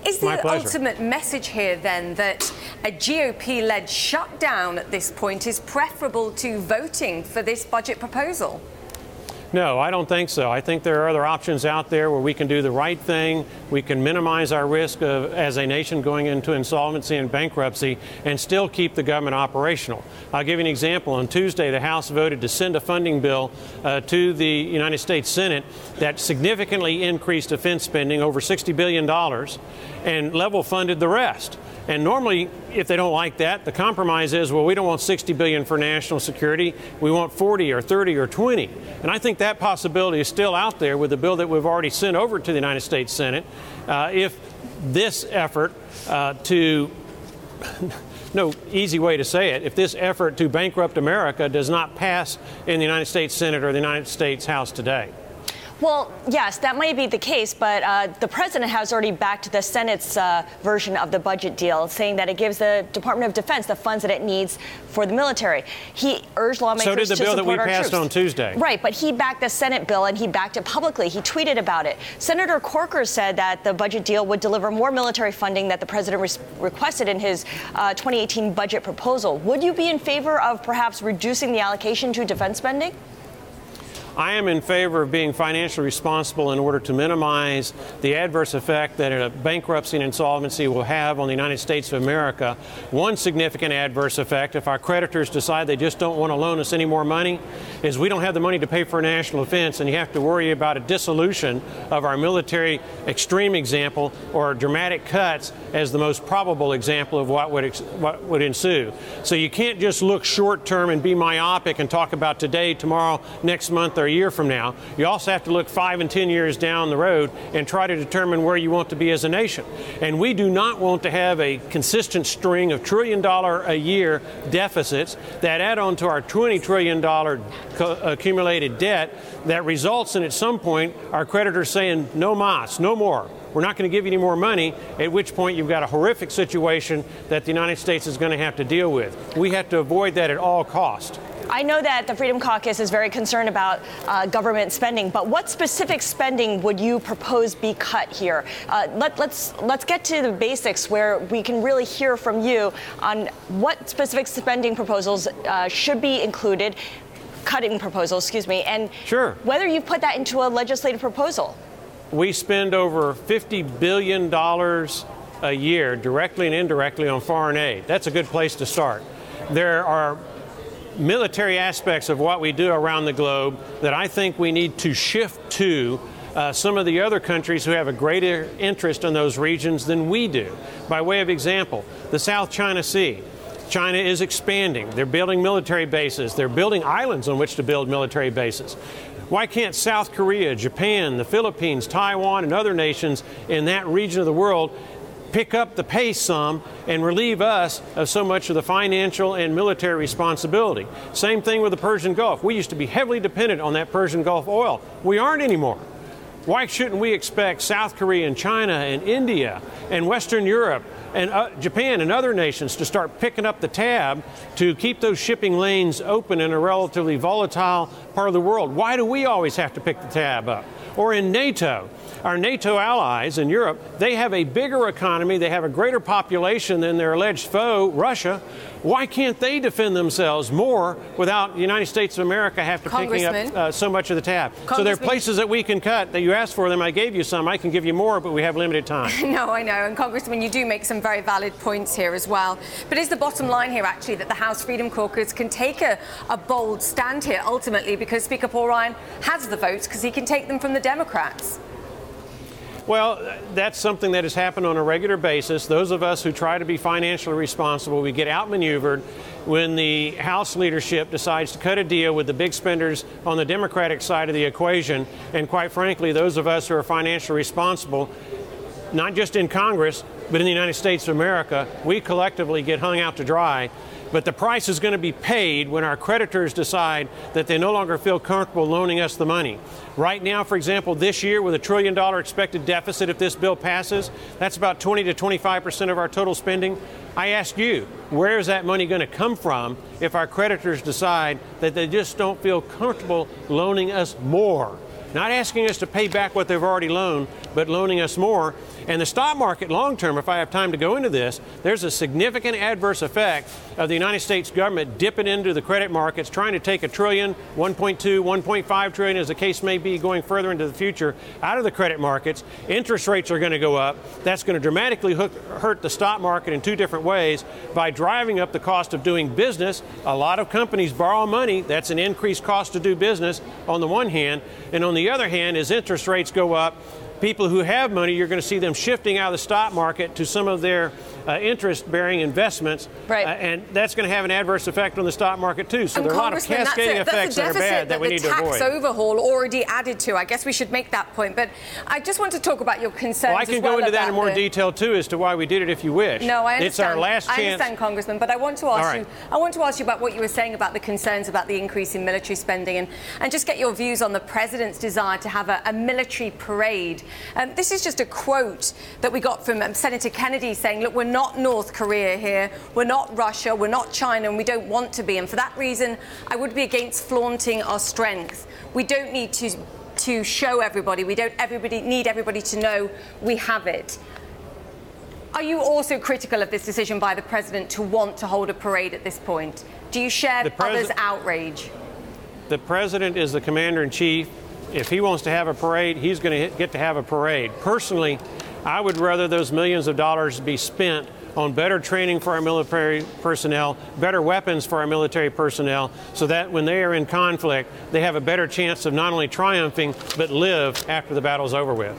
Is the ultimate message here then that a GOP-led shutdown at this point is preferable to voting for this budget proposal? No, I don't think so. I think there are other options out there where we can do the right thing. We can minimize our risk of, as a nation, going into insolvency and bankruptcy and still keep the government operational. I'll give you an example. On Tuesday, the House voted to send a funding bill to the United States Senate that significantly increased defense spending, over $60 billion, and level funded the rest. And normally, if they don't like that, the compromise is, well, we don't want $60 billion for national security. We want 40 or 30 or 20. And I think that possibility is still out there with the bill that we've already sent over to the United States Senate. If this effort no easy way to say it, if this effort to bankrupt America does not pass in the United States Senate or the United States House today. Well, yes, that might be the case, but the president has already backed the Senate's version of the budget deal, saying that it gives the Department of Defense the funds that it needs for the military. He urged lawmakers to support our troops. So did the bill that we passed on Tuesday. Right, but he backed the Senate bill, and he backed it publicly. He tweeted about it. Senator Corker said that the budget deal would deliver more military funding that the president requested in his 2018 budget proposal. Would you be in favor of perhaps reducing the allocation to defense spending? I am in favor of being financially responsible in order to minimize the adverse effect that a bankruptcy and insolvency will have on the United States of America. One significant adverse effect, if our creditors decide they just don't want to loan us any more money, is we don't have the money to pay for national defense, and you have to worry about a dissolution of our military extreme example or dramatic cuts as the most probable example of what would ensue. So you can't just look short term and be myopic and talk about today, tomorrow, next month, or a year from now. You also have to look 5 and 10 years down the road and try to determine where you want to be as a nation. And we do not want to have a consistent string of $1 trillion a year deficits that add on to our $20 trillion accumulated debt that results in, at some point, our creditors saying, no mas, no more. We're not going to give you any more money, at which point you've got a horrific situation that the United States is going to have to deal with. We have to avoid that at all costs. I know that the Freedom Caucus is very concerned about government spending, but what specific spending would you propose be cut here? Let's get to the basics where we can really hear from you on what specific spending proposals should be included, cutting proposals, excuse me, and sure, whether you put that into a legislative proposal. We spend over $50 billion a year, directly and indirectly, on foreign aid. That's a good place to start. There are military aspects of what we do around the globe that I think we need to shift to some of the other countries who have a greater interest in those regions than we do. By way of example, the South China Sea. China is expanding. They're building military bases. They're building islands on which to build military bases. Why can't South Korea, Japan, the Philippines, Taiwan, and other nations in that region of the world pick up the pace some and relieve us of so much of the financial and military responsibility? Same thing with the Persian Gulf. We used to be heavily dependent on that Persian Gulf oil. We aren't anymore. Why shouldn't we expect South Korea and China and India and Western Europe and Japan and other nations to start picking up the tab to keep those shipping lanes open in a relatively volatile part of the world? Why do we always have to pick the tab up? Or in NATO, our NATO allies in Europe, they have a bigger economy, they have a greater population than their alleged foe, Russia. Why can't they defend themselves more without the United States of America have to picking up so much of the tab? So there are places that we can cut. That you asked for them, I gave you some. I can give you more, but we have limited time. No, I know. And Congressman, you do make some very valid points here as well. But is the bottom line here actually that the House Freedom Caucus can take a bold stand here ultimately because Speaker Paul Ryan has the votes because he can take them from the Democrats? Well, that's something that has happened on a regular basis. Those of us who try to be financially responsible, we get outmaneuvered when the House leadership decides to cut a deal with the big spenders on the Democratic side of the equation. And quite frankly, those of us who are financially responsible, not just in Congress, but in the United States of America, we collectively get hung out to dry. But the price is going to be paid when our creditors decide that they no longer feel comfortable loaning us the money. Right now, for example, this year with $1 trillion expected deficit, if this bill passes, that's about 20 to 25% of our total spending. I ask you, where is that money going to come from if our creditors decide that they just don't feel comfortable loaning us more? not asking us to pay back what they've already loaned, but loaning us more. And the stock market long term, if I have time to go into this, there's a significant adverse effect of the United States government dipping into the credit markets, trying to take $1 trillion, 1.2, 1.5 trillion, as the case may be, going further into the future, out of the credit markets. Interest rates are going to go up. That's going to dramatically hurt the stock market in two different ways by driving up the cost of doing business. A lot of companies borrow money. That's an increased cost to do business on the one hand. And on the other hand, as interest rates go up, people who have money, you're going to see them shifting out of the stock market to some of their interest-bearing investments, right. And that's going to have an adverse effect on the stock market too. So there are a lot of cascading effects that are bad that we need to avoid. The tax overhaul already added to. I guess we should make that point. But I just want to talk about your concerns. Well, I can go into that in more detail too as to why we did it, if you wish. No, I understand. It's our last chance. I understand, Congressman. But I want to ask you. I want to ask you about what you were saying about the concerns about the increase in military spending, and just get your views on the president's desire to have a military parade. This is just a quote that we got from Senator Kennedy saying, look, we're not North Korea here, we're not Russia, we're not China, and we don't want to be. And for that reason, I would be against flaunting our strength. We don't need to show everybody. We don't need everybody to know we have it. Are you also critical of this decision by the president to want to hold a parade at this point? Do you share others' outrage? The president is the commander-in-chief. If he wants to have a parade, he's going to get to have a parade. Personally, I would rather those millions of dollars be spent on better training for our military personnel, better weapons for our military personnel, so that when they are in conflict, they have a better chance of not only triumphing, but live after the battle's over with.